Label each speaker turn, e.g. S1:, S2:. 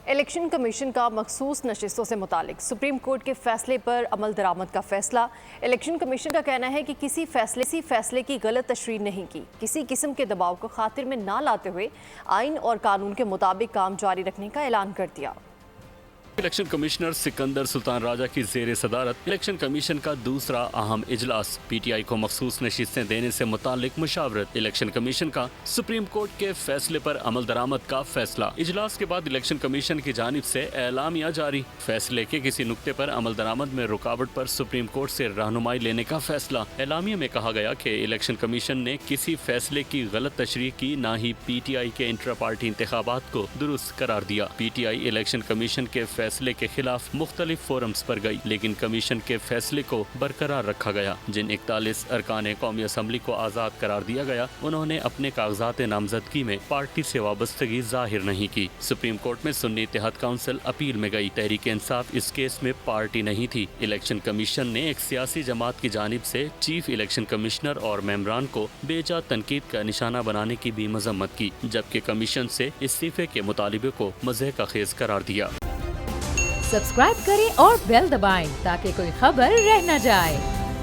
S1: Election commission کا مخصوص نشستوں سے متعلق سپریم کورٹ کے فیصلے پر عمل درآمد کا فیصلہ۔ الیکشن کمیشن کا کہنا ہے کہ کسی فیصلے کی غلط تشریح نہیں کی، کسی قسم کے دباؤ کو خاطر میں نہ لاتے ہوئے آئین اور قانون کے مطابق کام جاری رکھنے کا اعلان کر دیا۔
S2: الیکشن کمشنر سکندر سلطان راجہ کی زیر صدارت الیکشن کمیشن کا دوسرا اہم اجلاس، پی ٹی آئی کو مخصوص نشستیں دینے سے متعلق مشاورت، الیکشن کمیشن کا سپریم کورٹ کے فیصلے پر عمل درآمد کا فیصلہ۔ اجلاس کے بعد الیکشن کمیشن کی جانب سے اعلامیہ جاری، فیصلے کے کسی نقطے پر عمل درآمد میں رکاوٹ پر سپریم کورٹ سے رہنمائی لینے کا فیصلہ۔ اعلامیہ میں کہا گیا کہ الیکشن کمیشن نے کسی فیصلے کی غلط تشریح کی، نہ ہی پی ٹی آئی کے انٹرا پارٹی انتخابات کو درست قرار دیا۔ P T I election commission کے فیصلے کے خلاف مختلف فورمز پر گئی، لیکن کمیشن کے فیصلے کو برقرار رکھا گیا۔ جن 41 ارکان قومی اسمبلی کو آزاد قرار دیا گیا، انہوں نے اپنے کاغذات نامزدگی میں پارٹی سے وابستگی ظاہر نہیں کی۔ سپریم کورٹ میں سنی اتحاد کونسل اپیل میں گئی، تحریک انصاف اس کیس میں پارٹی نہیں تھی۔ الیکشن کمیشن نے ایک سیاسی جماعت کی جانب سے چیف الیکشن کمشنر اور ممبران کو بے جا تنقید کا نشانہ بنانے کی بھی مذمت کی، جبکہ کمیشن سے استعفے کے مطالبے کو مضحکہ خیز قرار دیا۔
S3: سبسکرائب کریں اور بیل دبائیں تاکہ کوئی خبر رہ نہ جائے۔